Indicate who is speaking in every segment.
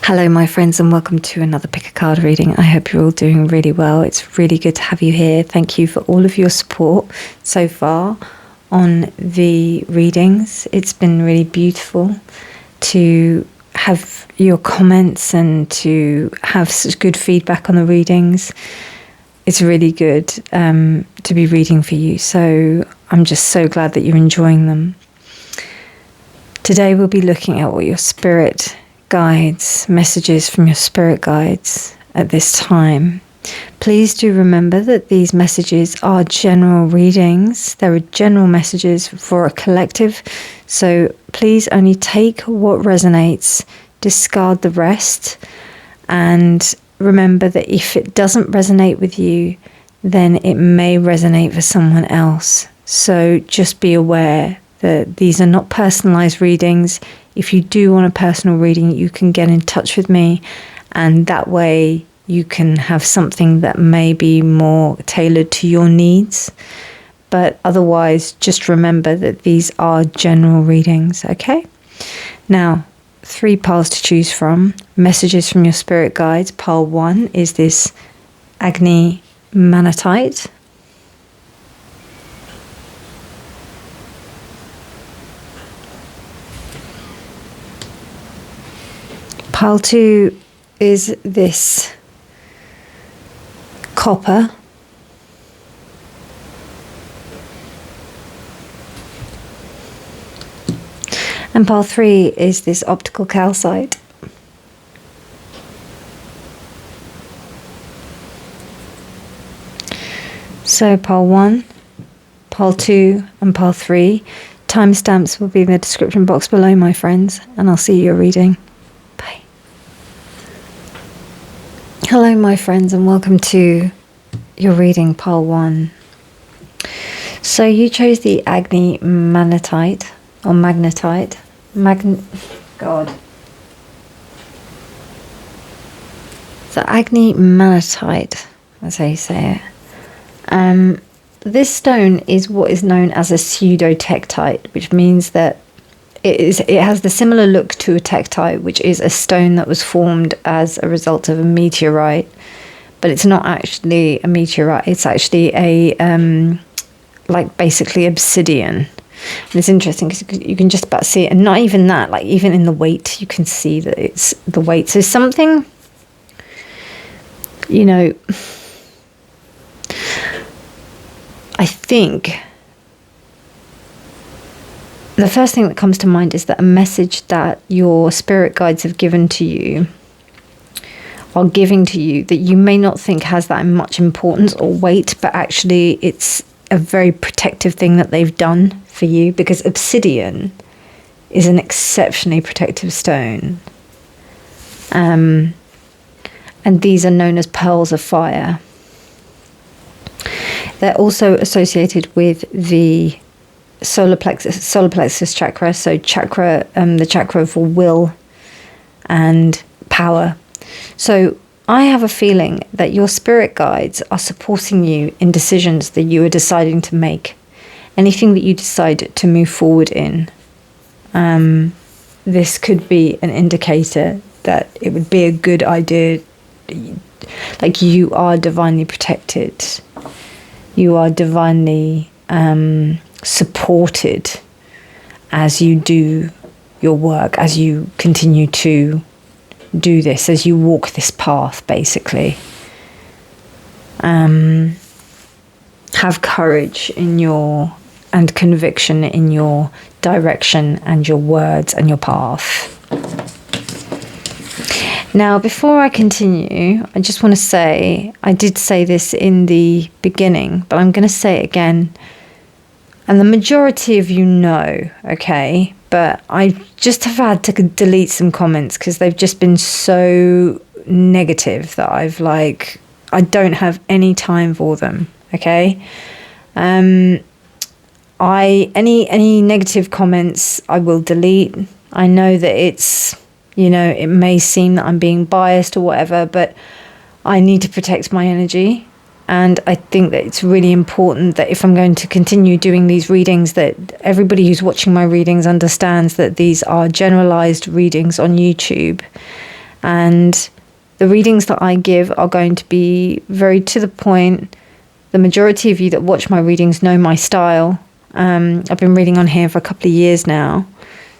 Speaker 1: Hello my friends and welcome to another pick a card reading. I hope you're all doing really well. It's really good to have you here. Thank you for all of your support so far on the readings. It's been really beautiful to have your comments and to have such good feedback on the readings. It's really good to be reading for you, so I'm just so glad that you're enjoying them. Today we'll be looking at what your spirit guides, messages from your spirit guides at this time. Please do remember that these messages are general readings. There are general messages for a collective, so please only take what resonates, discard the rest, and remember that if it doesn't resonate with you, then it may resonate for someone else. So just be aware that these are not personalized readings. If you do want a personal reading, you can get in touch with me, and that way you can have something that may be more tailored to your needs. But otherwise, just remember that these are general readings, okay? Now, 3 piles to choose from. Messages from your spirit guides. Pile 1 is this AGNI MANITITE. Pile 2 is this copper. And pile 3 is this optical calcite. So pile 1, pile 2 and pile 3. Timestamps will be in the description box below, my friends, and I'll see your reading. Bye. Hello my friends and welcome to your reading, pile 1. So you chose the AGNI MANITITE or magnetite. God. The AGNI MANITITE, that's how you say it. This stone is what is known as a pseudo-tektite, which means that it has the similar look to a tektite, which is a stone that was formed as a result of a meteorite, but it's not actually a meteorite. It's actually a like basically obsidian. And it's interesting because you can just about see it, and not even that, like even in the weight you can see that it's the weight. So something, you know, I think the first thing that comes to mind is that a message that your spirit guides have given to you, are giving to you, that you may not think has that much importance or weight, but actually it's a very protective thing that they've done for you, because obsidian is an exceptionally protective stone. And these are known as pearls of fire. They're also associated with the solar plexus chakra, so chakra, the chakra for will and power. So I have a feeling that your spirit guides are supporting you in decisions that you are deciding to make. Anything that you decide to move forward in, this could be an indicator that it would be a good idea. Like, you are divinely protected. You are divinely supported as you do your work, as you continue to do this, as you walk this path, basically. Have courage in your, and conviction in your direction and your words and your path. Now, before I continue, I just want to say, I did say this in the beginning, but I'm going to say it again. And the majority of you know, okay? But I just have had to delete some comments because they've just been so negative that I don't have any time for them, okay? Any negative comments I will delete. I know that it's, you know, it may seem that I'm being biased or whatever, but I need to protect my energy. And I think that it's really important that if I'm going to continue doing these readings, that everybody who's watching my readings understands that these are generalized readings on YouTube. And the readings that I give are going to be very to the point. The majority of you that watch my readings know my style. I've been reading on here for a couple of years now.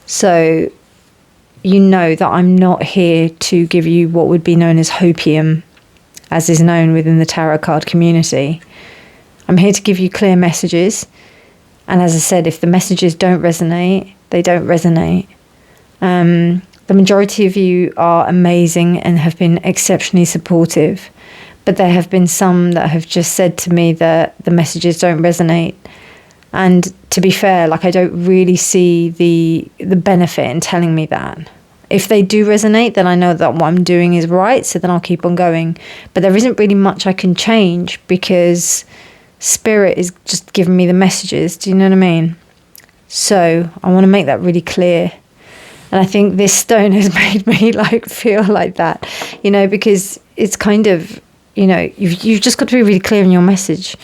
Speaker 1: So you know that I'm not here to give you what would be known as hopium, as is known within the tarot card community. I'm here to give you clear messages. And as I said, if the messages don't resonate, they don't resonate. The majority of you are amazing and have been exceptionally supportive. But there have been some that have just said to me that the messages don't resonate. And to be fair, like, I don't really see the benefit in telling me that. If they do resonate, then I know that what I'm doing is right, so then I'll keep on going. But there isn't really much I can change because Spirit is just giving me the messages. Do you know what I mean? So I want to make that really clear. And I think this stone has made me like feel like that, you know, because it's kind of, you know, you've just got to be really clear in your message.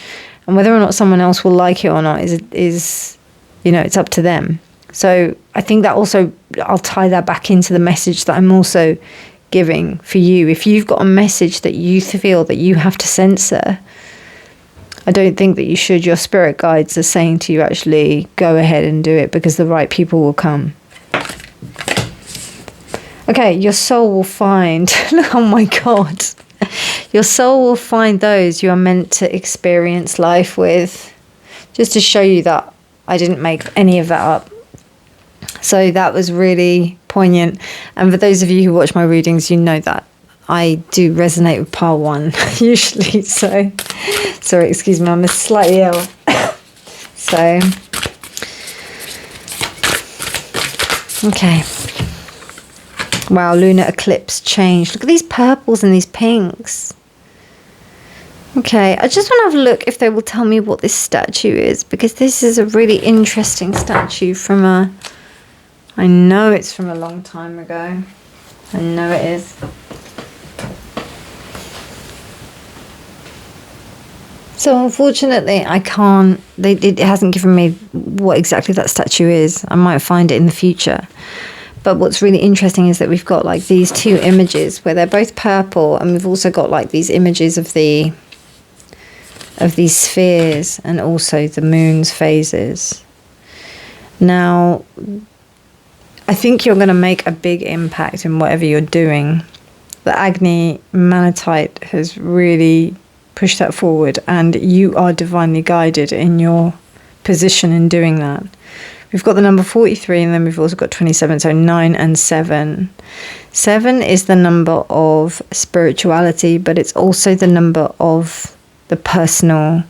Speaker 1: And whether or not someone else will like it or not is you know, it's up to them. So I think that also, I'll tie that back into the message that I'm also giving for you. If you've got a message that you feel that you have to censor, I don't think that you should. Your spirit guides are saying to you, actually, go ahead and do it because the right people will come. Okay, your soul will find, oh my God. Your soul will find those you are meant to experience life with. Just to show you that I didn't make any of that up. So that was really poignant. And for those of you who watch my readings, you know that I do resonate with part one, usually. So, sorry, excuse me, I'm slightly ill. So, okay. Wow, lunar eclipse change. Look at these purples and these pinks. Okay, I just want to have a look if they will tell me what this statue is, because this is a really interesting statue from a... I know it's from a long time ago. I know it is. So unfortunately, I can't... It hasn't given me what exactly that statue is. I might find it in the future. But what's really interesting is that we've got like these two images where they're both purple, and we've also got like these images of these spheres and also the moon's phases. Now, I think you're going to make a big impact in whatever you're doing. The AGNI MANITITE has really pushed that forward, and you are divinely guided in your position in doing that. We've got the number 43, and then we've also got 27, so 9 and 7. 7 is the number of spirituality, but it's also the number of the personal,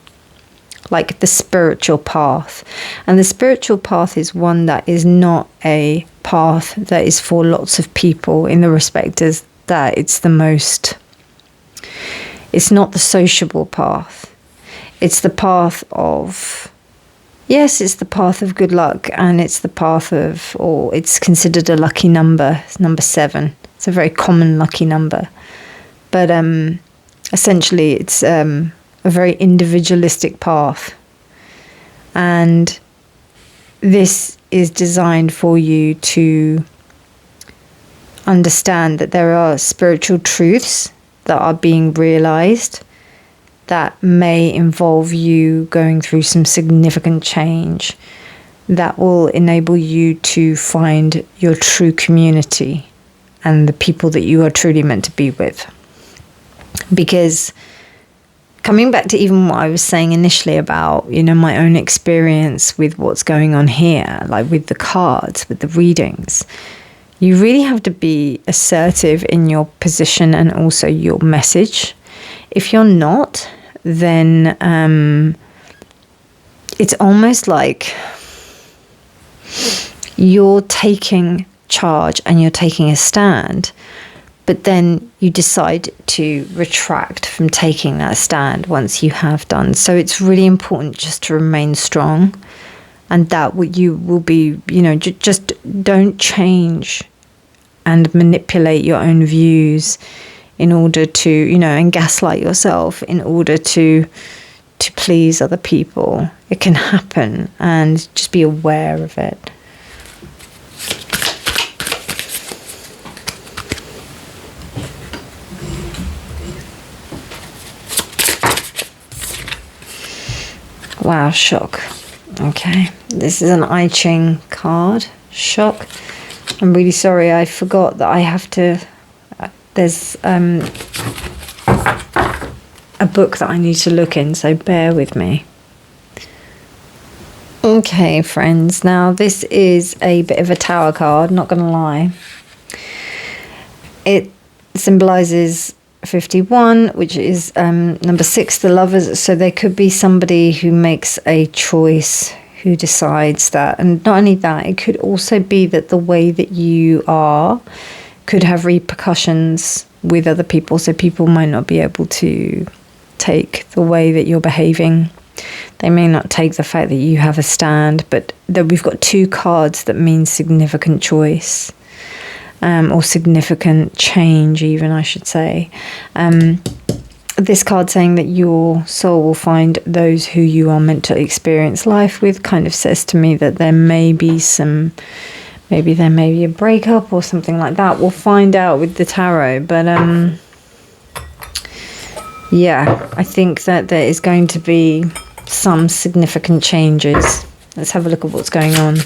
Speaker 1: like the spiritual path. And the spiritual path is one that is not a path that is for lots of people, in the respect as that it's the most, it's not the sociable path. It's the path of... Yes, it's the path of good luck, and it's the path of, or it's considered a lucky number, number 7. It's a very common lucky number. But essentially, it's a very individualistic path. And this is designed for you to understand that there are spiritual truths that are being realized that may involve you going through some significant change that will enable you to find your true community and the people that you are truly meant to be with. Because coming back to even what I was saying initially about, you know, my own experience with what's going on here, like with the cards, with the readings, you really have to be assertive in your position and also your message. If you're not, then it's almost like you're taking charge and you're taking a stand, but then you decide to retract from taking that stand once you have done. So it's really important just to remain strong, and that you will be, you know, just don't change and manipulate your own views in order to, you know, and gaslight yourself in order to please other people. It can happen, and just be aware of it. Wow, shock. Okay, this is an I Ching card. Shock. I'm really sorry, I forgot that I have to... There's a book that I need to look in, so bear with me. Okay, friends, now this is a bit of a tower card, not going to lie. It symbolises 51, which is number 6, the lovers. So there could be somebody who makes a choice, who decides that. And not only that, it could also be that the way that you are could have repercussions with other people. So people might not be able to take the way that you're behaving. They may not take the fact that you have a stand, but that we've got 2 cards that mean significant choice, or significant change even, I should say. This card saying that your soul will find those who you are meant to experience life with kind of says to me that there may be some, maybe there may be a breakup or something like that. We'll find out with the tarot, but yeah, I think that there is going to be some significant changes. Let's have a look at what's going on.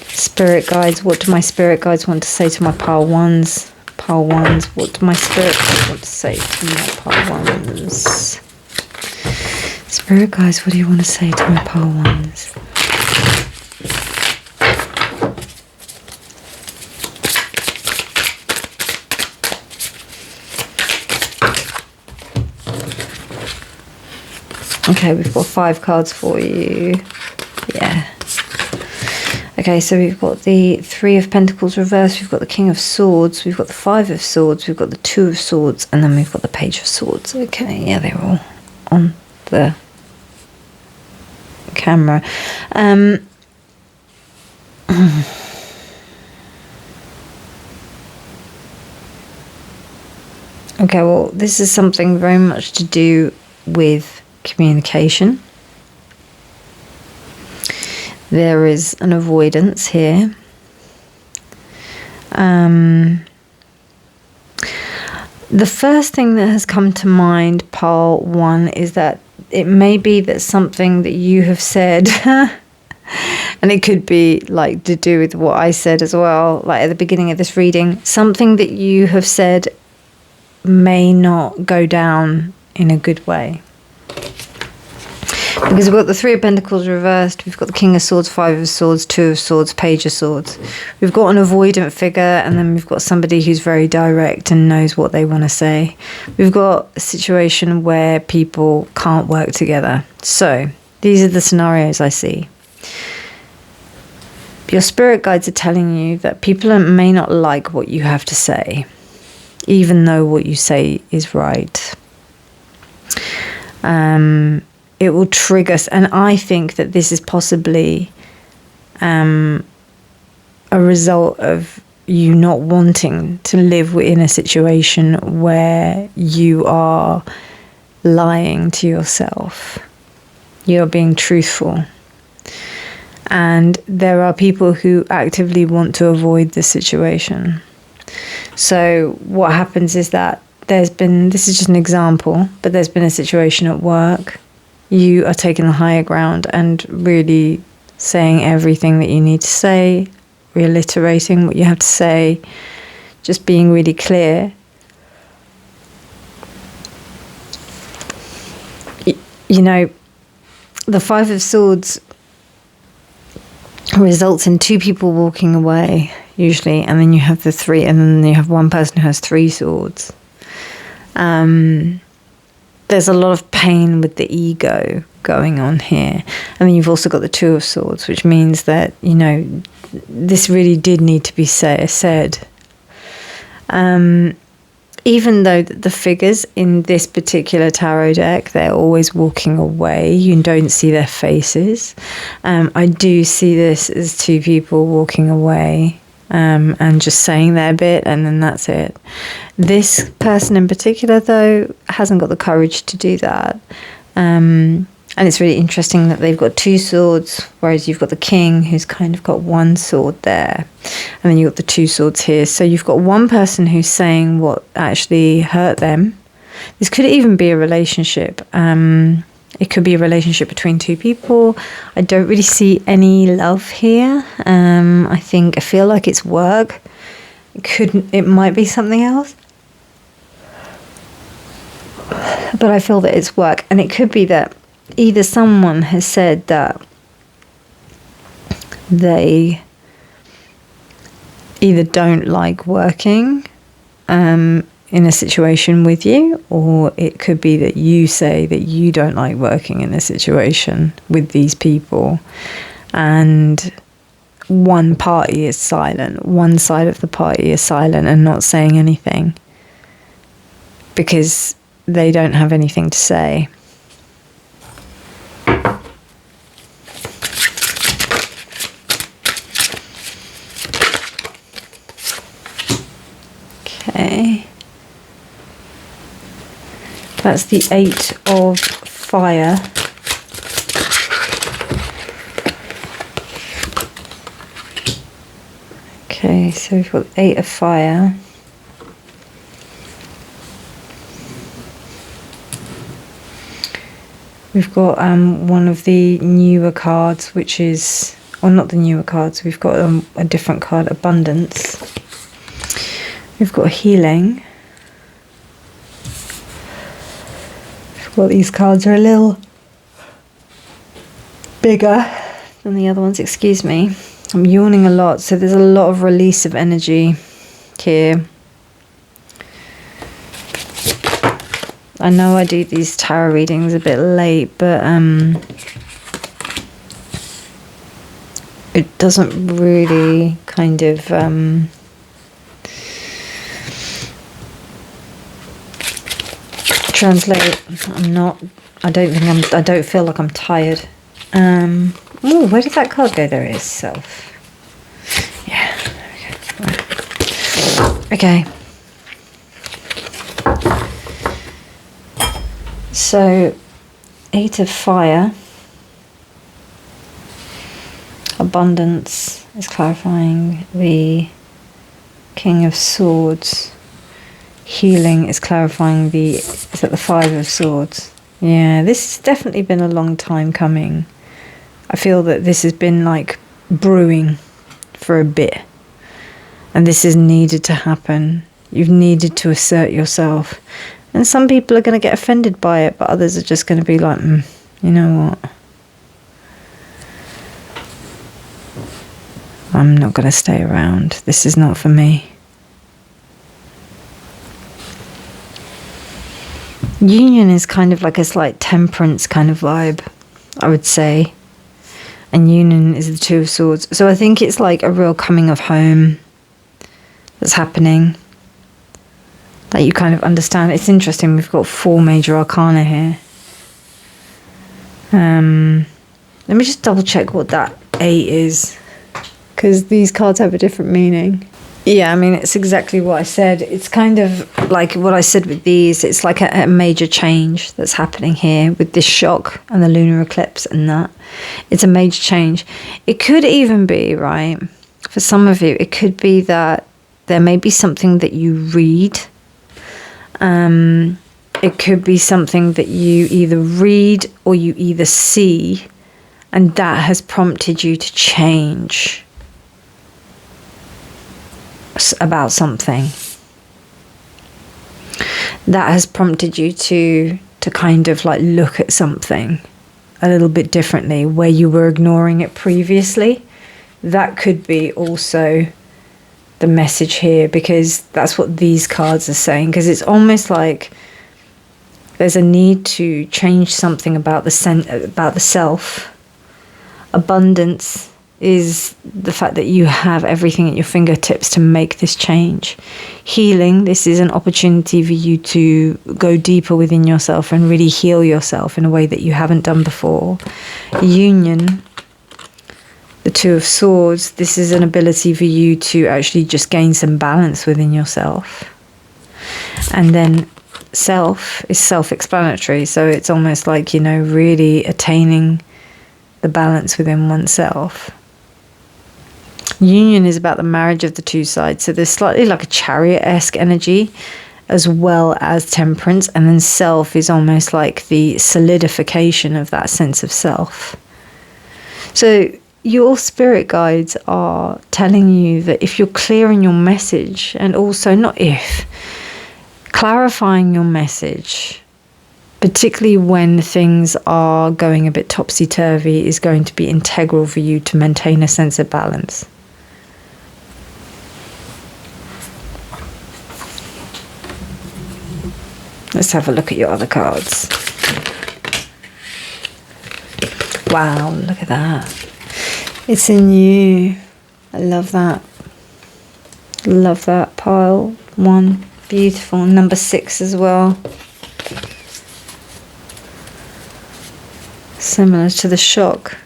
Speaker 1: Spirit guides, what do my spirit guides want to say to my pile ones? Pile ones, what do my spirit guides want to say to my pile ones? Spirit guides, what do you want to say to my pile ones? Okay, we've got 5 cards for you. Yeah. Okay, so we've got the 3 of Pentacles reversed, we've got the King of Swords, we've got the 5 of Swords, we've got the 2 of Swords, and then we've got the Page of Swords. Okay, yeah, they're all on the camera. Okay, well, this is something very much to do with communication. There is an avoidance here. The first thing that has come to mind, pile 1, is that it may be that something that you have said, and it could be like to do with what I said as well, like at the beginning of this reading, something that you have said may not go down in a good way. Because we've got the 3 of Pentacles reversed, we've got the King of Swords, 5 of Swords, 2 of Swords, Page of Swords. We've got an avoidant figure, and then we've got somebody who's very direct and knows what they want to say. We've got a situation where people can't work together. So, these are the scenarios I see. Your spirit guides are telling you that people may not like what you have to say, even though what you say is right. It will trigger, and I think that this is possibly a result of you not wanting to live in a situation where you are lying to yourself. You're being truthful. And there are people who actively want to avoid this situation. So what happens is that there's been, this is just an example, but there's been a situation at work. You are taking the higher ground and really saying everything that you need to say, reiterating what you have to say, just being really clear. You know, the 5 of Swords results in 2 people walking away, usually, and then you have the 3, and then you have one person who has 3 swords. There's a lot of pain with the ego going on here. And then you've also got the 2 of Swords, which means that, you know, this really did need to be said. Even though the figures in this particular tarot deck, they're always walking away. You don't see their faces. I do see this as 2 people walking away. And just saying their bit, and then that's it. This person in particular, though, hasn't got the courage to do that. And it's really interesting that they've got 2 swords, whereas you've got the king who's kind of got 1 sword there. And then you've got the 2 swords here. So you've got one person who's saying what actually hurt them. This could even be a relationship. It could be a relationship between two people. I don't really see any love here. I feel like it's work. It might be something else. But I feel that it's work. And it could be that either someone has said that they either don't like working in a situation with you, or it could be that you say that you don't like working in a situation with these people, and one party is silent, one side of the party is silent and not saying anything because they don't have anything to say. Okay. That's the 8 of Fire. Okay, so we've got 8 of Fire. We've got one of the newer cards, which is, or not the newer cards, we've got a different card, Abundance. We've got Healing. Well, these cards are a little bigger than the other ones, excuse me. I'm yawning a lot, so there's a lot of release of energy here. I know I do these tarot readings a bit late, but it doesn't really kind of translate. I don't feel like I'm tired. Oh, where did that card go? There it is, Self. Yeah, okay. So 8 of Fire. Abundance is clarifying the King of Swords. Healing is clarifying is that the 5 of Swords. Yeah, this has definitely been a long time coming. I feel that this has been like brewing for a bit, and this has needed to happen. You've needed to assert yourself, and some people are going to get offended by it, but others are just going to be like, you know what, I'm not going to stay around. This is not for me. Union is kind of like a slight temperance kind of vibe, I would say. And Union is the 2 of Swords. So I think it's like a real coming of home that's happening. That you kind of understand. It's interesting, we've got 4 major arcana here. Let me just double check what that 8 is, because these cards have a different meaning. Yeah, I mean, it's exactly what I said. It's kind of like what I said with these. It's like a major change that's happening here with this shock and the lunar eclipse and that. It's a major change. It could even be, right, for some of you, it could be that there may be something that you read. It could be something that you either read or you either see, and that has prompted you to change about something. That has prompted you to kind of like look at something a little bit differently where you were ignoring it previously. That could be also the message here, because that's what these cards are saying, because it's almost like there's a need to change something about the self. Abundance is the fact that you have everything at your fingertips to make this change. Healing, this is an opportunity for you to go deeper within yourself and really heal yourself in a way that you haven't done before. Union, the 2 of Swords, this is an ability for you to actually just gain some balance within yourself. And then Self is self-explanatory, so it's almost like, you know, really attaining the balance within oneself. Union is about the marriage of the 2 sides, so there's slightly like a chariot-esque energy as well as temperance, and then self is almost like the solidification of that sense of self. So your spirit guides are telling you that if you're clear in your message, and also clarifying your message, particularly when things are going a bit topsy-turvy, is going to be integral for you to maintain a sense of balance. Let's have a look at your other cards. Wow, look at that. It's in you. I love that. Love that. Pile 1. Beautiful. Number 6 as well. Similar to the shock.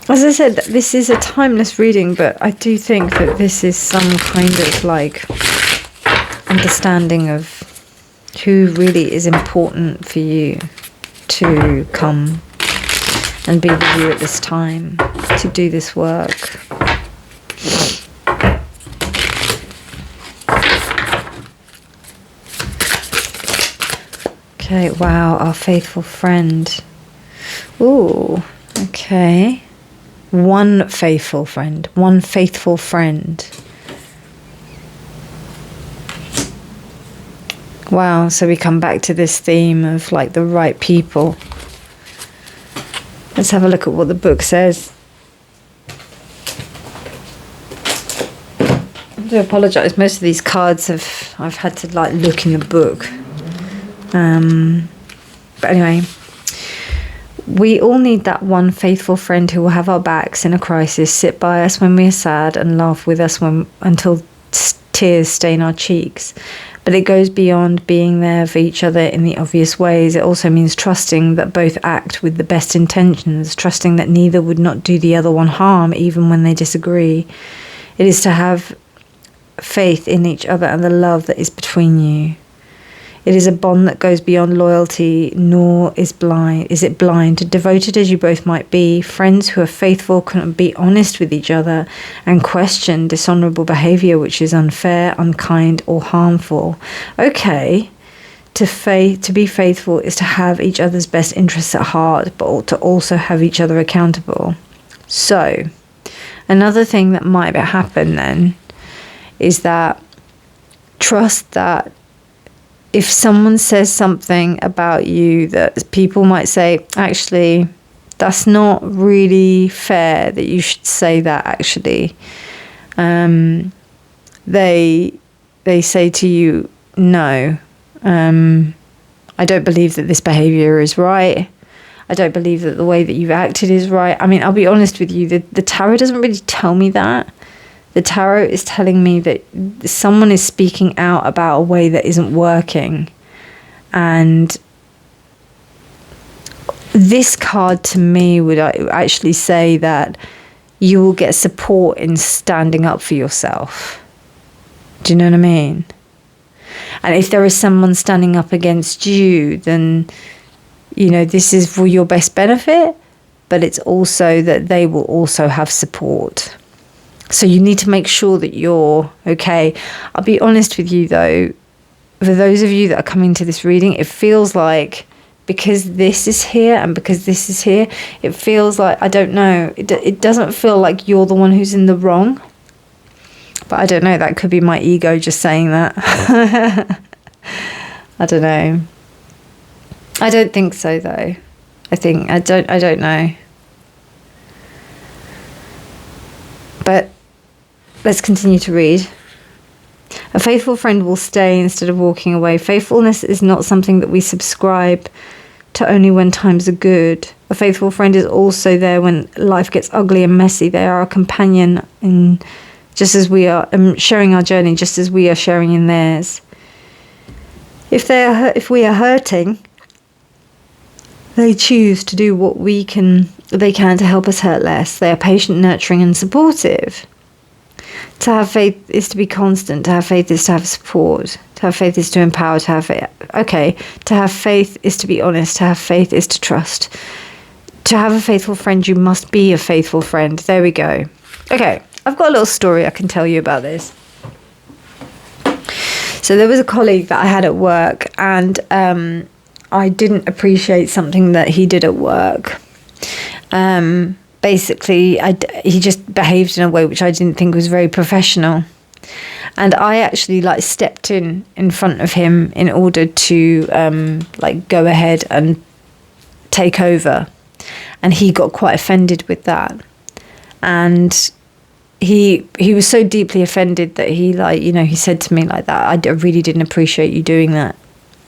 Speaker 1: As I said, this is a timeless reading, but I do think that this is some kind of like understanding of who really is important for you to come and be with you at this time, to do this work. Okay, wow, our faithful friend. Ooh, okay. One faithful friend. One faithful friend. Wow, so we come back to this theme of like the right people. Let's have a look at what the book says. I do apologise, most of these cards I've had to like look in the book. But anyway, we all need that one faithful friend who will have our backs in a crisis, sit by us when we are sad, and laugh with us until tears stain our cheeks. But it goes beyond being there for each other in the obvious ways. It also means trusting that both act with the best intentions, trusting that neither would not do the other one harm, even when they disagree. It is to have faith in each other and the love that is between you. It is a bond that goes beyond loyalty, nor is it blind. Devoted as you both might be, friends who are faithful can be honest with each other and question dishonourable behaviour which is unfair, unkind or harmful. Okay, to be faithful is to have each other's best interests at heart, but to also have each other accountable. So, another thing that might happen then is that trust that if someone says something about you that people might say, actually, that's not really fair that you should say that, actually. They say to you, no, I don't believe that this behaviour is right. I don't believe that the way that you've acted is right. I mean, I'll be honest with you, the tarot doesn't really tell me that. The tarot is telling me that someone is speaking out about a way that isn't working. And this card to me would actually say that you will get support in standing up for yourself. Do you know what I mean? And if there is someone standing up against you, then, you know, this is for your best benefit, but it's also that they will also have support. So you need to make sure that you're okay. I'll be honest with you though, for those of you that are coming to this reading, it feels like because this is here and because this is here, it feels like, I don't know, it doesn't feel like you're the one who's in the wrong. But I don't know, that could be my ego just saying that. I don't know. I don't think so though. I don't know. But let's continue to read. A faithful friend will stay instead of walking away. Faithfulness is not something that we subscribe to only when times are good. A faithful friend is also there when life gets ugly and messy. They are a companion in just as we are sharing our journey, just as we are sharing in theirs. If we are hurting, they choose to do what they can to help us hurt less. They are patient, nurturing and supportive. To have faith is to be constant. To have faith is to have support. To have faith is to empower. To have faith. Okay. To have faith is to be honest. To have faith is to trust. To have a faithful friend, you must be a faithful friend. There we go. Okay. I've got a little story I can tell you about this. So there was a colleague that I had at work, and I didn't appreciate something that he did at work. Basically, he just behaved in a way which I didn't think was very professional. And I actually stepped in front of him in order to go ahead and take over. And he got quite offended with that. And he was so deeply offended that he said to me like that, I really didn't appreciate you doing that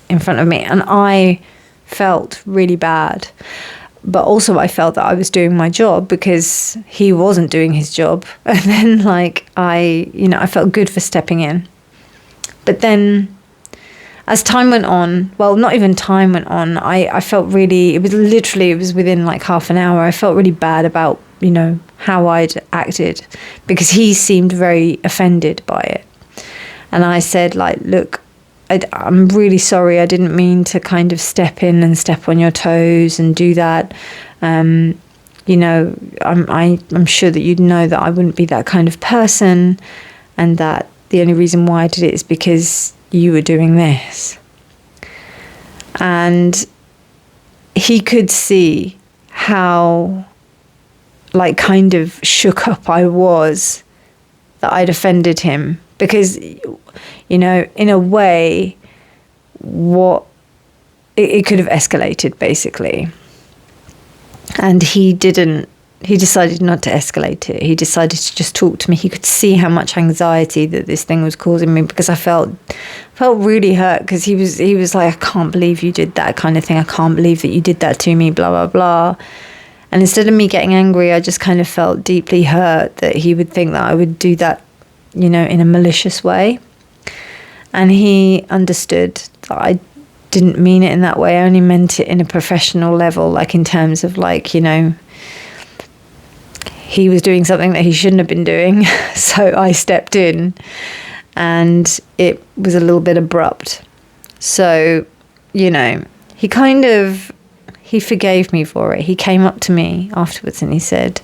Speaker 1: in front of me. And I felt really bad. But also I felt that I was doing my job because he wasn't doing his job. And then I felt good for stepping in. But then as time went on, well, not even time went on, I felt really, it was within half an hour, I felt really bad about, how I'd acted, because he seemed very offended by it. And I said, look, I'm really sorry. I didn't mean to kind of step in and step on your toes and do that. I'm sure that you'd know that I wouldn't be that kind of person, and that the only reason why I did it is because you were doing this. And he could see how kind of shook up I was that I'd offended him, because in a way it could have escalated basically. And he decided not to escalate it. He decided to just talk to me. He could see how much anxiety that this thing was causing me, because I felt really hurt, because he was like, I can't believe you did that kind of thing. I can't believe that you did that to me, blah, blah, blah. And instead of me getting angry, I just kind of felt deeply hurt that he would think that I would do that, in a malicious way. And he understood that I didn't mean it in that way. I only meant it in a professional level, in terms of he was doing something that he shouldn't have been doing. So I stepped in, and it was a little bit abrupt. So, he forgave me for it. He came up to me afterwards and he said,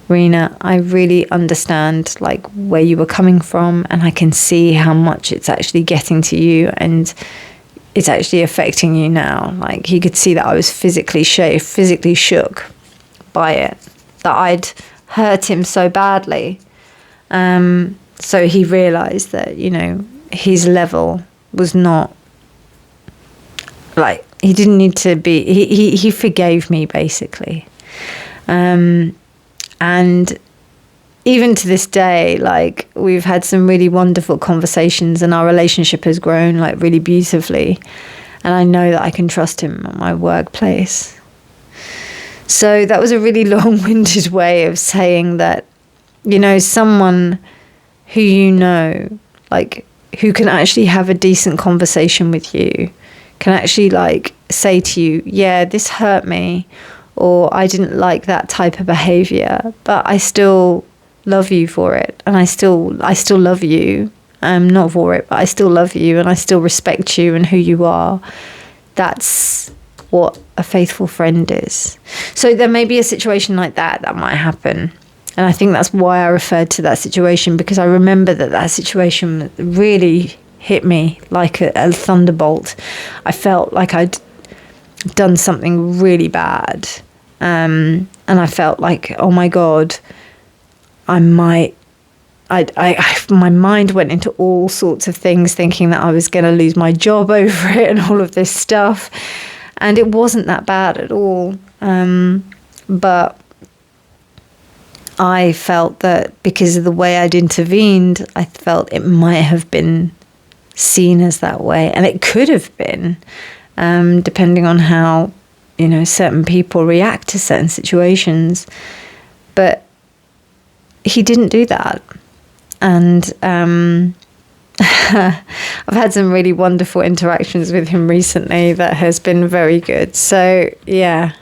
Speaker 1: Reena, I really understand where you were coming from, and I can see how much it's actually getting to you, and it's actually affecting you now. He could see that I was physically shook by it, that I'd hurt him so badly. So he realized that, his level was not he didn't need to be, he forgave me basically. And even to this day, we've had some really wonderful conversations, and our relationship has grown really beautifully. And I know that I can trust him at my workplace. So that was a really long-winded way of saying that, someone who who can actually have a decent conversation with you, can actually say to you, yeah, this hurt me, or I didn't like that type of behavior, but I still love you for it, and I still love you. Not for it, but I still love you, and I still respect you and who you are. That's what a faithful friend is. So there may be a situation like that might happen. And I think that's why I referred to that situation, because I remember that situation really hit me like a thunderbolt. I felt like I'd done something really bad. And I felt like, oh my God, my mind went into all sorts of things, thinking that I was going to lose my job over it and all of this stuff. And it wasn't that bad at all. But I felt that because of the way I'd intervened, I felt it might have been seen as that way. And it could have been, depending on how, certain people react to certain situations. But he didn't do that. And I've had some really wonderful interactions with him recently that has been very good. So, yeah.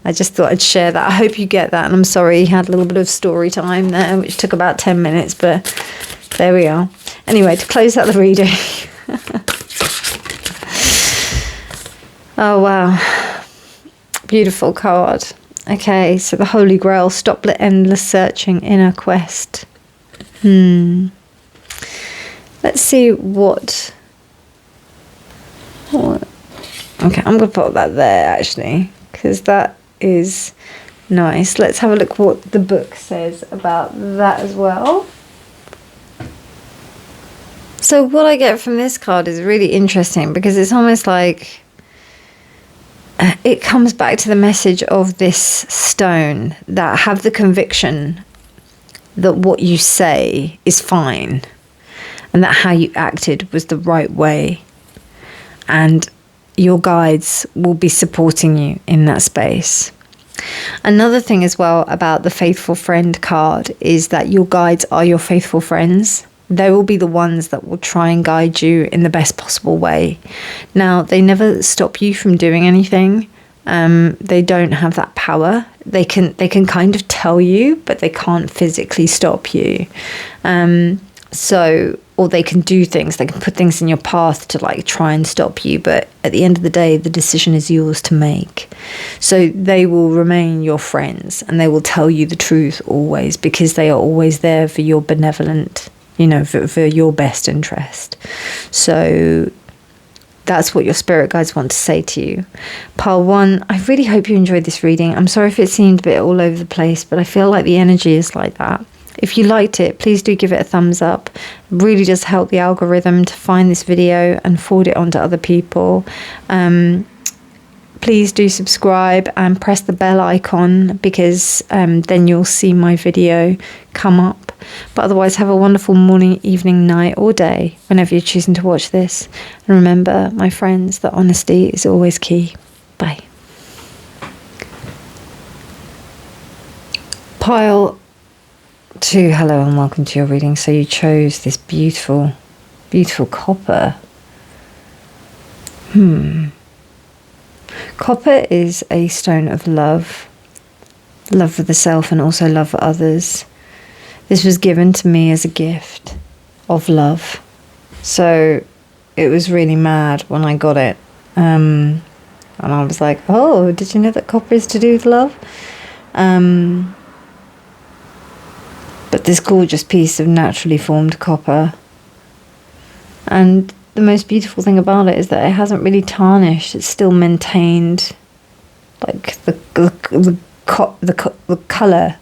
Speaker 1: I just thought I'd share that. I hope you get that. And I'm sorry you had a little bit of story time there, which took about 10 minutes, but there we are. Anyway, to close out the reading. Oh, wow. Beautiful card. Okay, so the Holy Grail, stop the endless searching, inner quest. Let's see what... Okay, I'm going to put that there, actually, because that is nice. Let's have a look what the book says about that as well. So what I get from this card is really interesting, because it's almost like it comes back to the message of this stone, that have the conviction that what you say is fine and that how you acted was the right way, and your guides will be supporting you in that space. Another thing as well about the faithful friend card is that your guides are your faithful friends. They will be the ones that will try and guide you in the best possible way. Now, they never stop you from doing anything. They don't have that power. They can kind of tell you, but they can't physically stop you. Or they can do things. They can put things in your path to like try and stop you. But at the end of the day, the decision is yours to make. So they will remain your friends, and they will tell you the truth always, because they are always there for your benevolent, for your best interest. So that's what your spirit guides want to say to you. Pile 1, I really hope you enjoyed this reading. I'm sorry if it seemed a bit all over the place, but I feel like the energy is like that. If you liked it, please do give it a thumbs up. It really does help the algorithm to find this video and forward it on to other people. Please do subscribe and press the bell icon, because then you'll see my video come up. But otherwise, have a wonderful morning, evening, night, or day whenever you're choosing to watch this. And remember, my friends, that honesty is always key. Bye. Pile 2, hello and welcome to your reading. So you chose this beautiful, beautiful copper. Copper is a stone of love. Love for the self and also love for others. This was given to me as a gift of love. So it was really mad when I got it. And I was like, oh, did you know that copper is to do with love? But this gorgeous piece of naturally formed copper. And the most beautiful thing about it is that it hasn't really tarnished. It's still maintained, like the colour.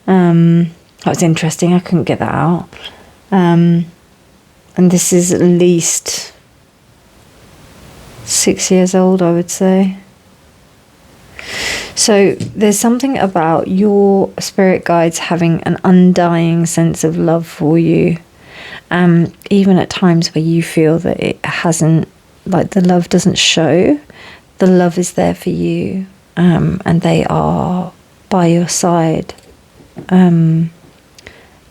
Speaker 1: That was interesting. I couldn't get that out. And this is at least 6 years old, I would say. So there's something about your spirit guides having an undying sense of love for you. Even at times where you feel that it hasn't, like the love doesn't show, the love is there for you, and they are by your side, and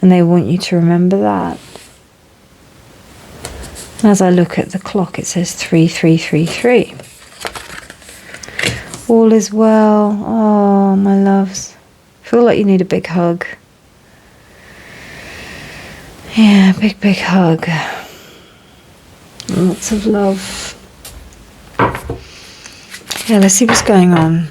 Speaker 1: they want you to remember that. As I look at the clock, it says 3333. All is well. Oh, my loves. I feel like you need a big hug. Yeah, big hug. Lots of love. Yeah, let's see what's going on.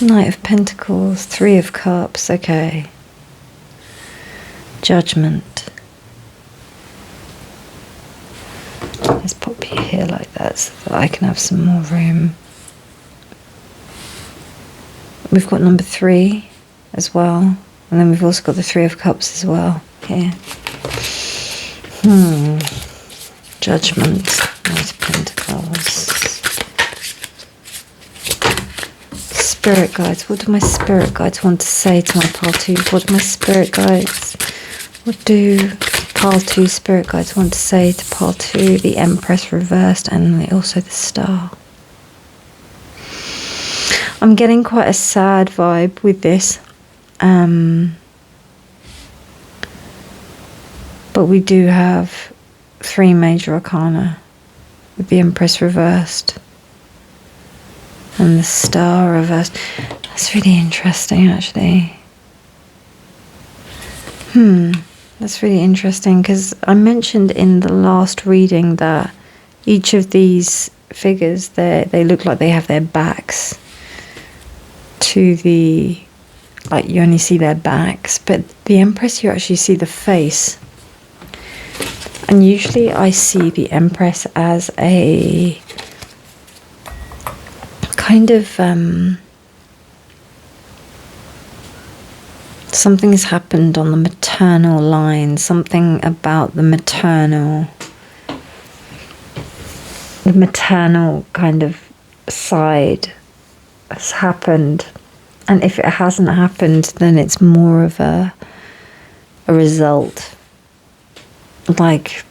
Speaker 1: Knight of Pentacles, 3 of Cups, okay. Judgment. Let's pop you here like that so that I can have some more room. We've got number 3 as well. And then we've also got the 3 of Cups as well here. Judgment, Knight of Pentacles. Spirit guides. What do my spirit guides want to say to my pile 2? What do my spirit guides? What do pile 2 spirit guides want to say to pile 2? The Empress reversed and also the Star. I'm getting quite a sad vibe with this. But we do have 3 major arcana with the Empress reversed and the Star reversed. That's really interesting, actually. That's really interesting, because I mentioned in the last reading that each of these figures, they look like they have their backs to the, like you only see their backs, but the Empress, you actually see the face. And usually I see the Empress as a kind of something has happened on the maternal line, something about the maternal kind of side has happened. And if it hasn't happened, then it's more of a result. Like,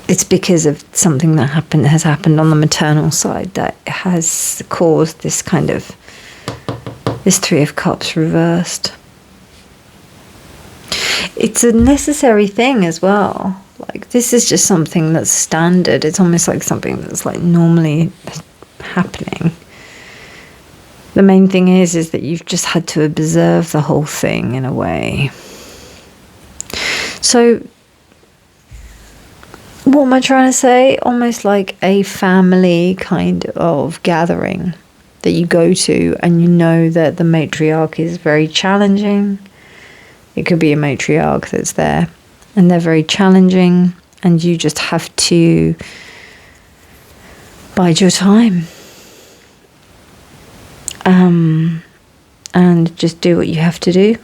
Speaker 1: it's because of something that has happened on the maternal side that has caused this kind of, this 3 of Cups reversed. It's a necessary thing as well. Like, this is just something that's standard. It's almost like something that's like normally happening. The main thing is that you've just had to observe the whole thing in a way. So, what am I trying to say? Almost like a family kind of gathering that you go to, and you know that the matriarch is very challenging. It could be a matriarch that's there, and they're very challenging, and you just have to bide your time. And just do what you have to do.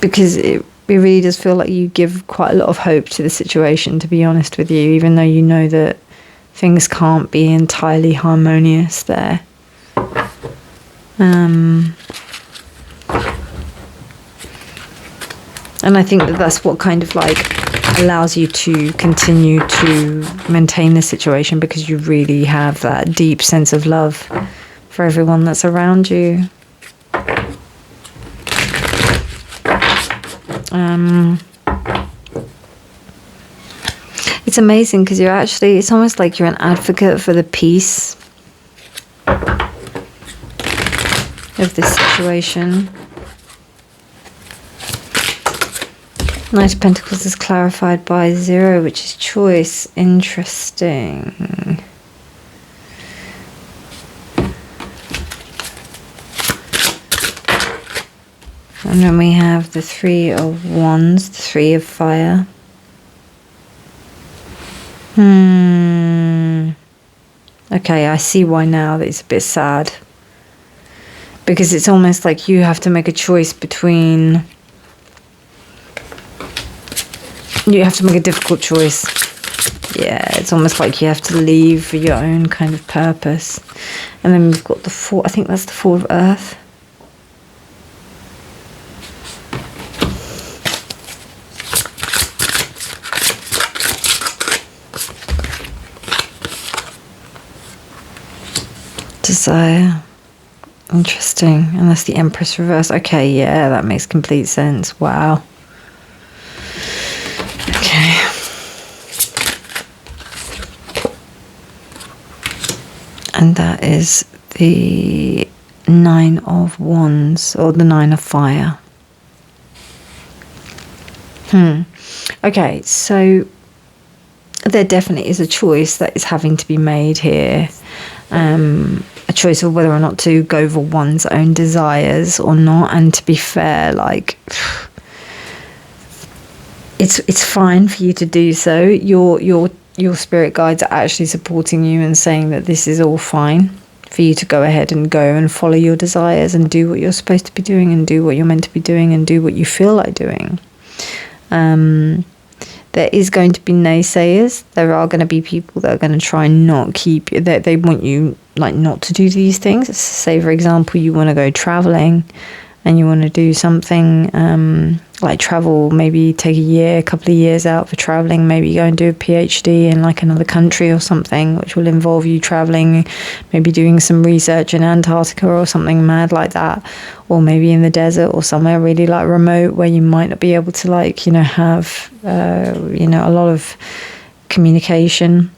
Speaker 1: Because it really does feel like you give quite a lot of hope to the situation, to be honest with you, even though you know that things can't be entirely harmonious there. And I think that that's what kind of like allows you to continue to maintain the situation, because you really have that deep sense of love for everyone that's around you. It's amazing because you're actually, it's almost like you're an advocate for the peace of this situation. Knight of Pentacles is clarified by 0, which is choice. Interesting. And then we have the 3 of Wands, the 3 of Fire. Okay, I see why now that it's a bit sad. Because it's almost like you have to make a choice between... You have to make a difficult choice. Yeah, it's almost like you have to leave for your own kind of purpose. And then we've got the 4, I think that's the 4 of Earth. Desire. Interesting. And that's the Empress reverse. Okay, yeah, that makes complete sense. Wow. Okay. And that is the 9 of Wands, or the 9 of Fire. Okay, so there definitely is a choice that is having to be made here. A choice of whether or not to go for one's own desires or not. And to be fair, like, it's fine for you to do so. Your spirit guides are actually supporting you and saying that this is all fine for you to go ahead and go and follow your desires and do what you're supposed to be doing and do what you're meant to be doing and do what you feel like doing. There is going to be naysayers. There are going to be people that are going to try and not keep you, that they want you like not to do these things. Say, for example, you want to go traveling and you want to do something like travel, maybe take a couple of years out for traveling, maybe go and do a PhD in like another country or something, which will involve you traveling, maybe doing some research in Antarctica or something mad like that, or maybe in the desert or somewhere really like remote where you might not be able to like, you know, have, you know, a lot of communication.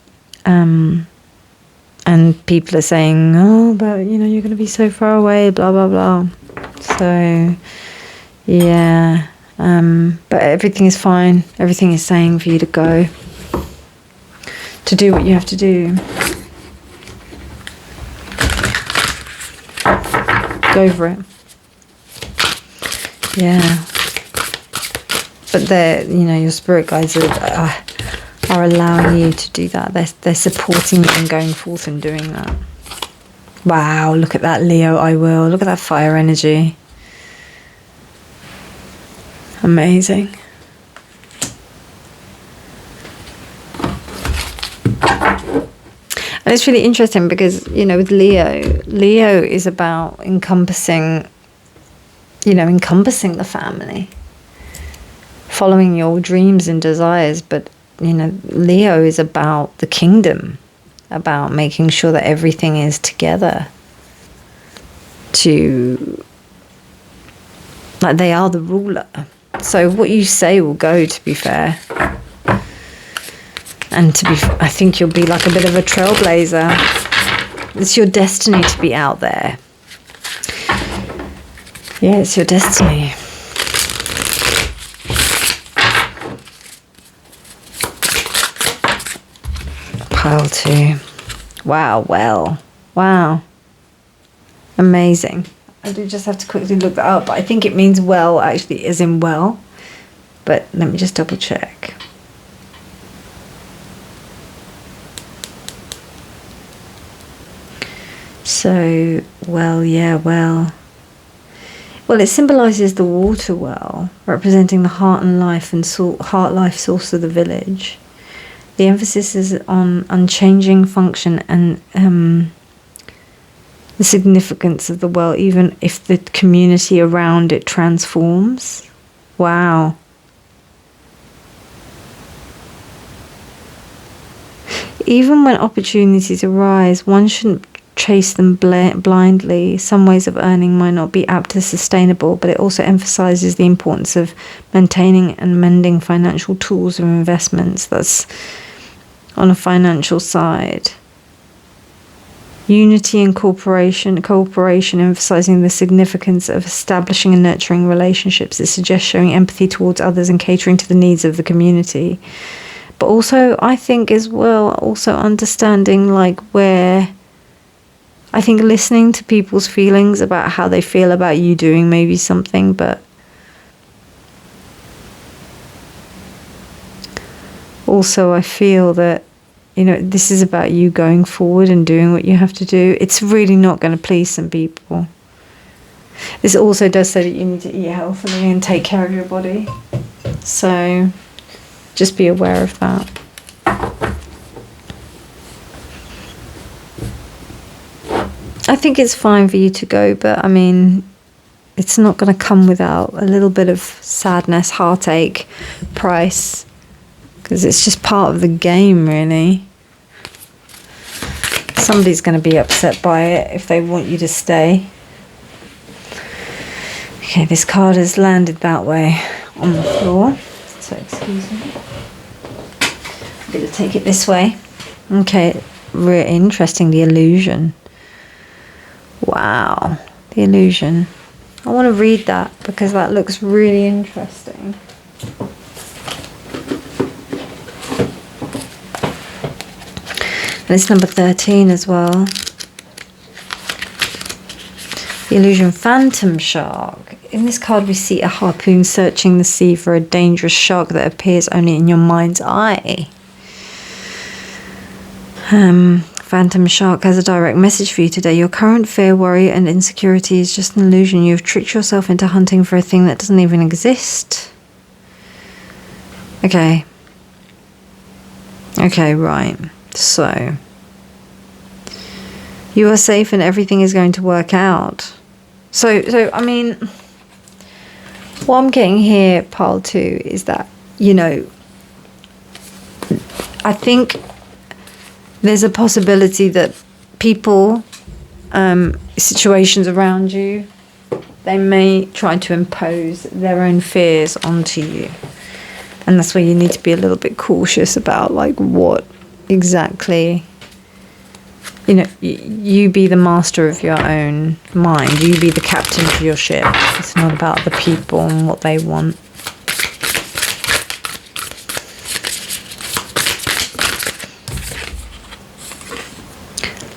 Speaker 1: And people are saying, oh, but you know, you're going to be so far away, blah, blah, blah. So, yeah. But everything is fine. Everything is saying for you to go, to do what you have to do. Go for it. Yeah. But they're, you know, your spirit guides are allowing you to do that. They're supporting you in going forth and doing that. Wow, look at that, Leo, I will. Look at that fire energy. Amazing. And it's really interesting because, you know, with Leo is about encompassing the family, following your dreams and desires. But, you know, Leo is about the kingdom, about making sure that everything is together, like they are the ruler. So what you say will go, to be fair. And I think you'll be like a bit of a trailblazer. It's your destiny to be out there. Yeah, it's your destiny. Pile 2. Wow, well. Wow. Amazing. I do just have to quickly look that up. I think it means well, actually, as in well. But let me just double check. So, well, yeah, well. Well, it symbolises the water well, representing the heart and life and heart life source of the village. The emphasis is on unchanging function and the significance of the well, even if the community around it transforms. Wow. Even when opportunities arise, one shouldn't chase them blindly. Some ways of earning might not be apt as sustainable, but it also emphasizes the importance of maintaining and mending financial tools and investments. That's on a financial side. Unity and cooperation emphasizing the significance of establishing and nurturing relationships. It suggests showing empathy towards others and catering to the needs of the community. But also, I think as well, also understanding like where, I think listening to people's feelings about how they feel about you doing maybe something, but also I feel that, you know, this is about you going forward and doing what you have to do. It's really not going to please some people. This also does say that you need to eat healthily and take care of your body. So just be aware of that. I think it's fine for you to go, but I mean, it's not going to come without a little bit of sadness, heartache, price, because it's just part of the game, really. Somebody's going to be upset by it if they want you to stay. Okay, this card has landed that way on the floor, so excuse me. I'm going to take it this way. Okay, really interesting, the illusion. Wow, the illusion. I want to read that because that looks really interesting. And it's number 13 as well. The illusion, phantom shark. In this card we see a harpoon searching the sea for a dangerous shark that appears only in your mind's eye. Phantom shark has a direct message for you today. Your current fear, worry and insecurity is just an illusion. You've tricked yourself into hunting for a thing that doesn't even exist. Okay. Okay, right. So, you are safe and everything is going to work out. So I mean, What I'm getting here, pile 2, is that, you know, I think there's a possibility that people, situations around you, they may try to impose their own fears onto you. And that's where you need to be a little bit cautious about, like, what exactly, you know, you be the master of your own mind. You be the captain of your ship. It's not about the people and what they want.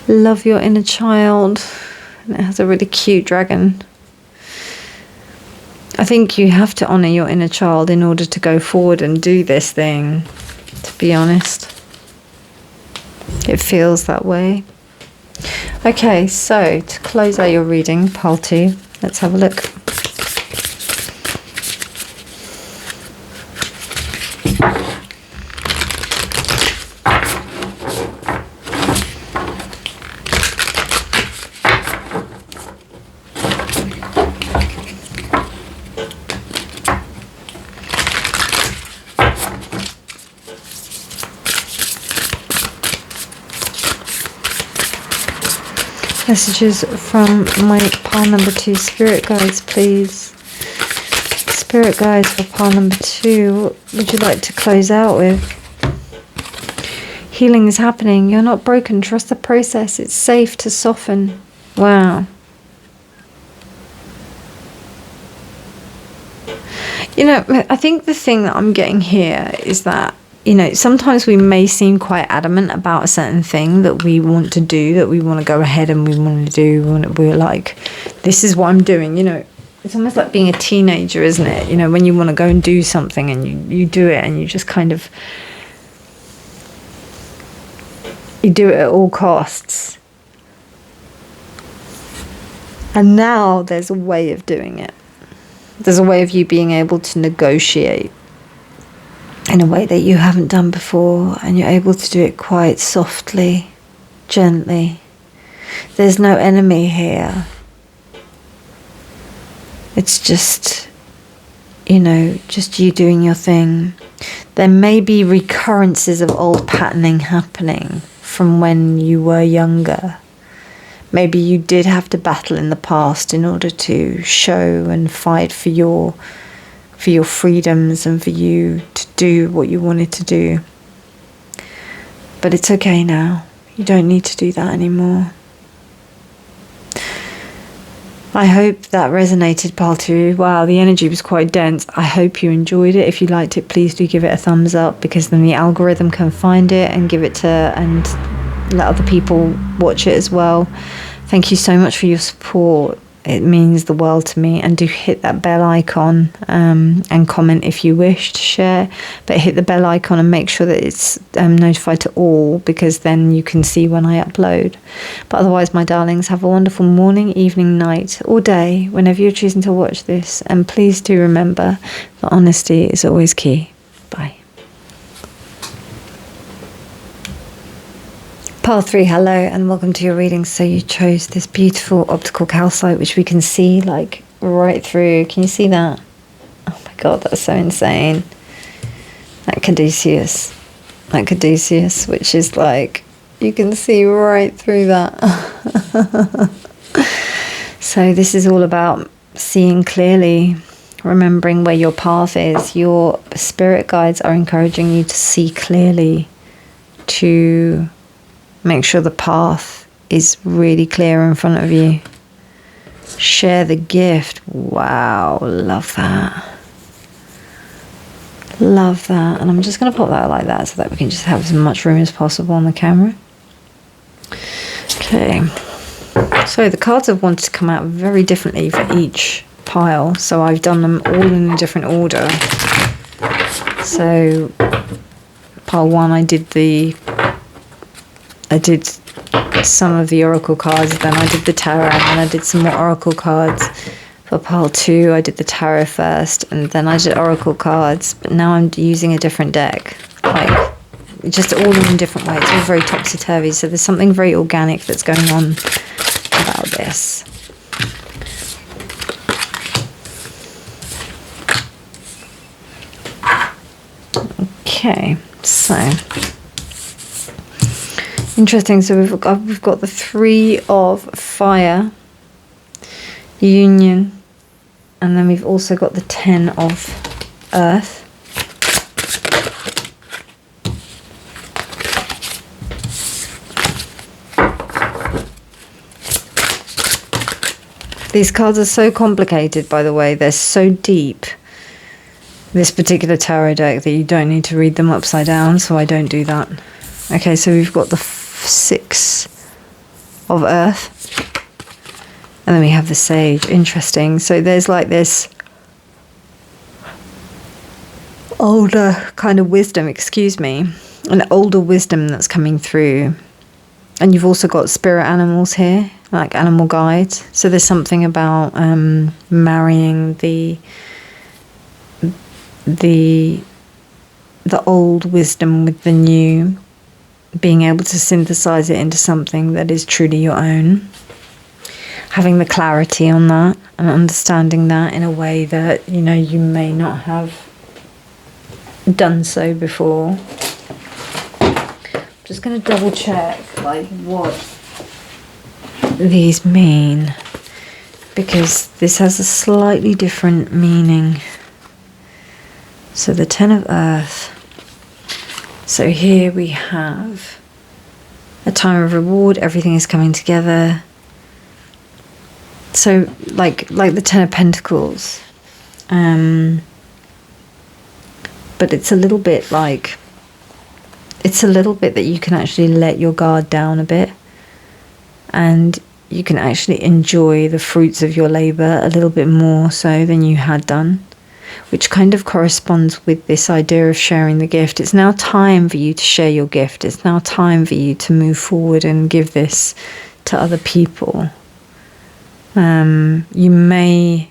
Speaker 1: Love your inner child. And it has a really cute dragon. I think you have to honour your inner child in order to go forward and do this thing, to be honest. It feels that way. Okay, so to close out your reading, pile 2, let's have a look. Messages from my pile number 2 spirit guides, please. Spirit guides for pile number 2. What would you like to close out with? Healing is happening. You're not broken. Trust the process. It's safe to soften. Wow. You know, I think the thing that I'm getting here is that, you know, sometimes we may seem quite adamant about a certain thing that we want to do, that we want to go ahead and we want to do. We're like, this is what I'm doing. You know, it's almost like being a teenager, isn't it? You know, when you want to go and do something and you do it and you just kind of, you do it at all costs. And now there's a way of doing it. There's a way of you being able to negotiate in a way that you haven't done before, and you're able to do it quite softly, gently. There's no enemy here. It's just, you know, just you doing your thing. There may be recurrences of old patterning happening from when you were younger. Maybe you did have to battle in the past in order to show and fight for your freedoms and for you to do what you wanted to do. But it's okay now. You don't need to do that anymore. I hope that resonated, pile 2. Wow, the energy was quite dense. I hope you enjoyed it. If you liked it, please do give it a thumbs up, because then the algorithm can find it and give it to, and let other people watch it as well. Thank you so much for your support. It means the world to me. And do hit that bell icon and comment if you wish to share. But hit the bell icon and make sure that it's notified to all, because then you can see when I upload. But otherwise, my darlings, have a wonderful morning, evening, night, or day, whenever you're choosing to watch this. And please do remember that honesty is always key. Bye. Pile 3, hello and welcome to your reading. So you chose this beautiful optical calcite, which we can see like right through. Can you see that? Oh my god, that's so insane. That caduceus, which is like, you can see right through that. So this is all about seeing clearly, remembering where your path is. Your spirit guides are encouraging you to see clearly, to make sure the path is really clear in front of you. Share the gift. Wow, love that. Love that. And I'm just going to pop that like that so that we can just have as much room as possible on the camera. Okay. So the cards have wanted to come out very differently for each pile. So I've done them all in a different order. So pile 1, I did some of the oracle cards, then I did the tarot, and then I did some more oracle cards. For pile 2, I did the tarot first, and then I did oracle cards, but now I'm using a different deck. Like, just all in a different way. It's all very topsy-turvy, so there's something very organic that's going on about this. Okay, so interesting. So we've got the 3 of fire, union, and then we've also got the 10 of earth. These cards are so complicated, by the way. They're so deep, this particular tarot deck, that you don't need to read them upside down, so I don't do that. Okay, so we've got the 6 of earth. And then we have the sage. Interesting. So there's like this older kind of wisdom, excuse me, an older wisdom that's coming through. And you've also got spirit animals here, like animal guides. So there's something about marrying the old wisdom with the new, being able to synthesize it into something that is truly your own. Having the clarity on that and understanding that in a way that, you know, you may not have done so before. Just going to double check like what these mean, because this has a slightly different meaning. So the 10 of earth. So here we have a time of reward. Everything is coming together. So like the 10 of pentacles. But it's a little bit like, it's a little bit that you can actually let your guard down a bit, and you can actually enjoy the fruits of your labor a little bit more so than you had done, which kind of corresponds with this idea of sharing the gift. It's now time for you to share your gift. It's now time for you to move forward and give this to other people. You may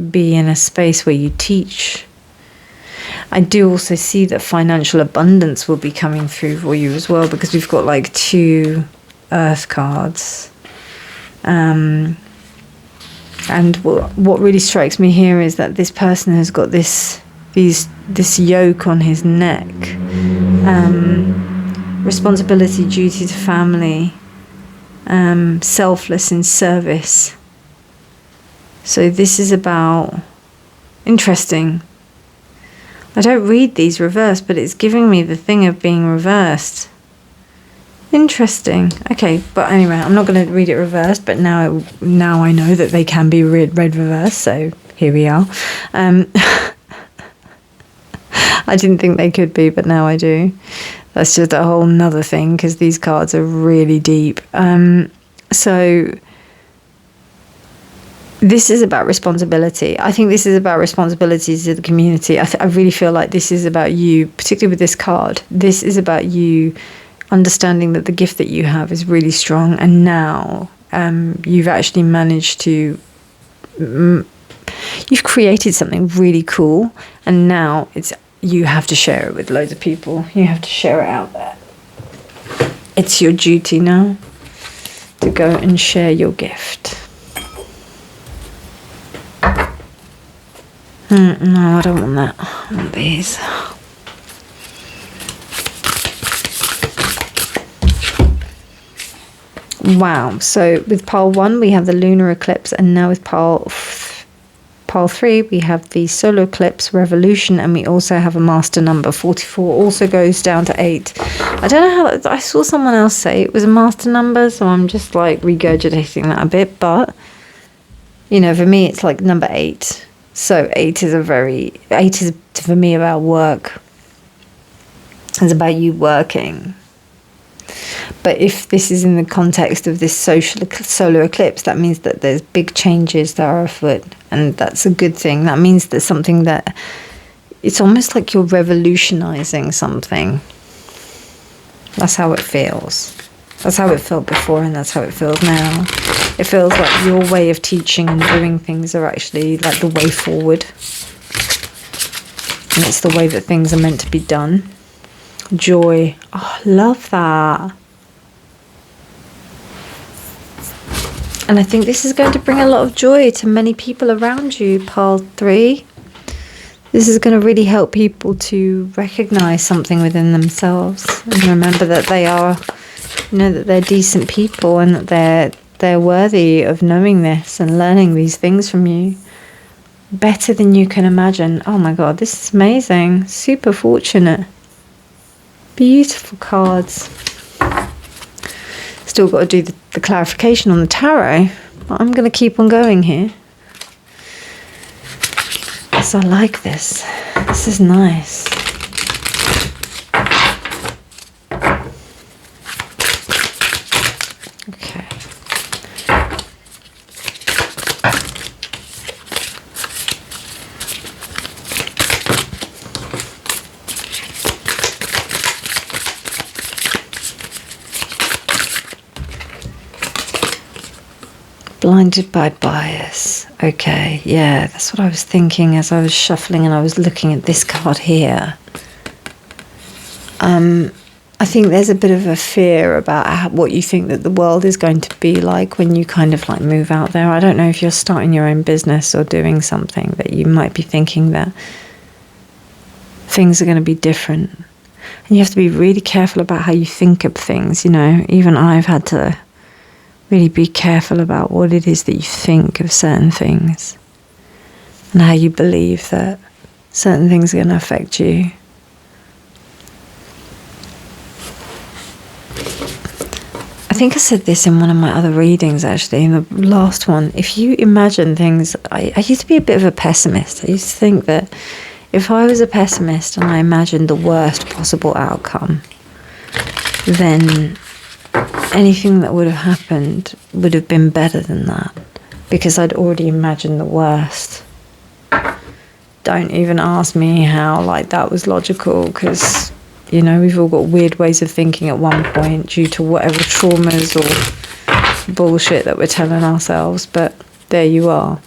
Speaker 1: be in a space where you teach. I do also see that financial abundance will be coming through for you as well, because we've got like 2 earth cards. And what really strikes me here is that this person has got this yoke on his neck. Responsibility, duty to family, selfless in service. So this is about, interesting. I don't read these reversed, but it's giving me the thing of being reversed. Interesting. Okay, but anyway, I'm not going to read it reversed, but now I know that they can be read reversed, so here we are. I didn't think they could be, but now I do. That's just a whole nother thing, because these cards are really deep. So this is about responsibility. I think this is about responsibilities to the community. I really feel like this is about you, particularly with this card. This is about you understanding that the gift that you have is really strong, and now you've actually managed to, you've created something really cool, and now you have to share it with loads of people. You have to share it out there. It's your duty now to go and share your gift. No, I don't want that. I want these. Wow. So with pile 1 we have the lunar eclipse, and now with pile 3 we have the solar eclipse revolution, and we also have a master number. 44 also goes down to 8. I don't know how, I saw someone else say it was a master number, so I'm just like regurgitating that a bit, but you know, for me it's like number 8. So 8 is for me about work. It's about you working. But if this is in the context of this solar eclipse, that means that there's big changes that are afoot, and that's a good thing. That means there's something that, it's almost like you're revolutionizing something. That's how it feels. That's how it felt before, and that's how it feels now. It feels like your way of teaching and doing things are actually like the way forward. And it's the way that things are meant to be done. Joy. Oh, I love that. And I think this is going to bring a lot of joy to many people around you, pile 3. This is going to really help people to recognize something within themselves and remember that they are, that they're decent people and that they're worthy of knowing this and learning these things from you better than you can imagine. Oh my God, this is amazing. Super fortunate. Beautiful cards. Still got to do the clarification on the tarot, but I'm going to keep on going here. Because I like this. This is nice. Okay. Blinded by bias. Okay, yeah, that's what I was thinking as I was shuffling and I was looking at this card here. I think there's a bit of a fear about what you think that the world is going to be like when you kind of like move out there. I don't know if you're starting your own business or doing something that you might be thinking that things are going to be different. And you have to be really careful about how you think of things, Even I've had to really be careful about what it is that you think of certain things and how you believe that certain things are going to affect you. I think I said this in one of my other readings, actually, in the last one. If you imagine things, I used to be a bit of a pessimist. I used to think that if I was a pessimist and I imagined the worst possible outcome, then anything that would have happened would have been better than that, because I'd already imagined the worst. Don't even ask me how that was logical, because we've all got weird ways of thinking at one point due to whatever traumas or bullshit that we're telling ourselves, but there you are.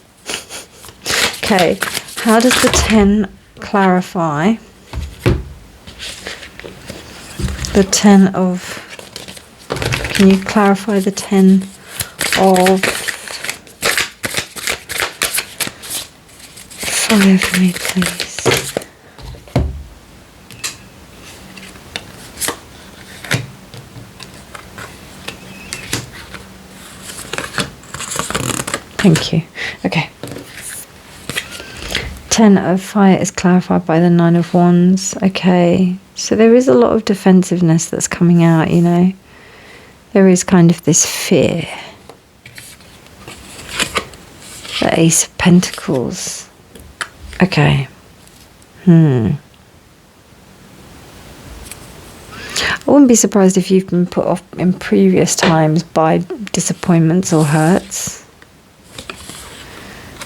Speaker 1: Okay, how does the 10 clarify the 10 of... Can you clarify the 10 of fire for me, please? Thank you. Okay. 10 of fire is clarified by the 9 of wands. Okay. So there is a lot of defensiveness that's coming out, There is kind of this fear. The Ace of Pentacles. Okay. I wouldn't be surprised if you've been put off in previous times by disappointments or hurts.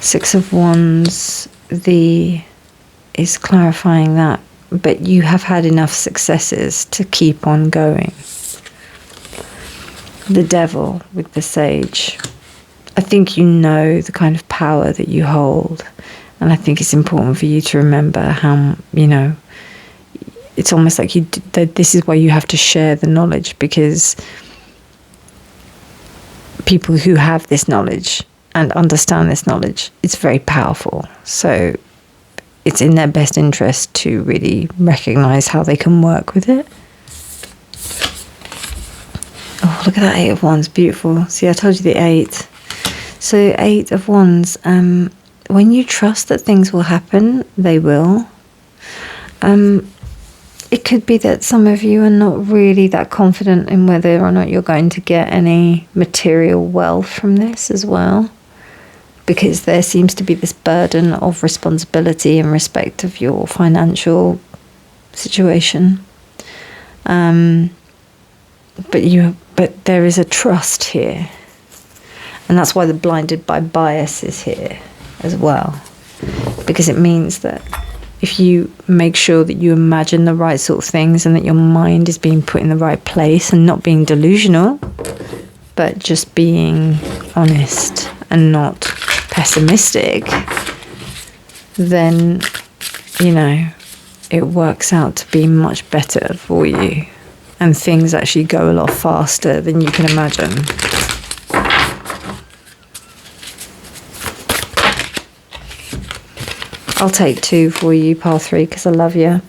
Speaker 1: 6 of Wands is clarifying that, but you have had enough successes to keep on going. The Devil with the Sage. I think the kind of power that you hold, and I think it's important for you to remember how, it's almost like that this is why you have to share the knowledge, because people who have this knowledge and understand this knowledge, it's very powerful. So it's in their best interest to really recognize how they can work with it. Oh, look at that 8 of Wands, beautiful. See, I told you the 8. So 8 of Wands, when you trust that things will happen, they will. It could be that some of you are not really that confident in whether or not you're going to get any material wealth from this as well, because there seems to be this burden of responsibility in respect of your financial situation. But there is a trust here, and that's why the blinded by bias is here as well, because it means that if you make sure that you imagine the right sort of things and that your mind is being put in the right place and not being delusional, but just being honest and not pessimistic, then, it works out to be much better for you. And things actually go a lot faster than you can imagine. I'll take 2 for you, pile 3, because I love you.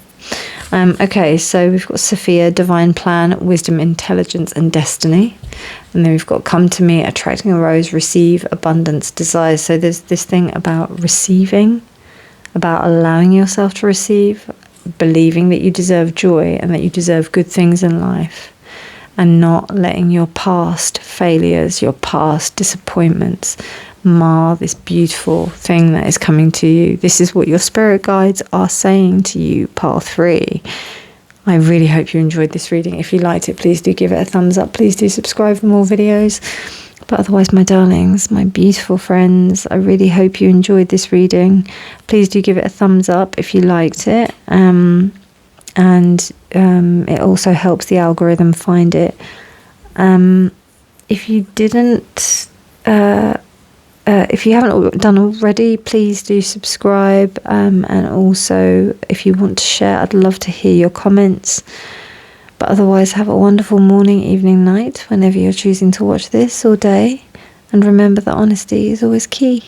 Speaker 1: Okay, so we've got Sophia, divine plan, wisdom, intelligence, and destiny. And then we've got come to me, attracting a rose, receive, abundance, desires. So there's this thing about receiving, about allowing yourself to receive, believing that you deserve joy and that you deserve good things in life, and not letting your past failures, your past disappointments mar this beautiful thing that is coming to you. This is what your spirit guides are saying to you, pile 3. I really hope you enjoyed this reading. If you liked it, please do give it a thumbs up. Please do subscribe for more videos. But otherwise, my darlings, my beautiful friends, I really hope you enjoyed this reading. Please do give it a thumbs up if you liked it. And it also helps the algorithm find it. If you didn't... if you haven't done already, please do subscribe, and also if you want to share, I'd love to hear your comments. But otherwise, have a wonderful morning, evening, night, whenever you're choosing to watch this, or day, and remember that honesty is always key.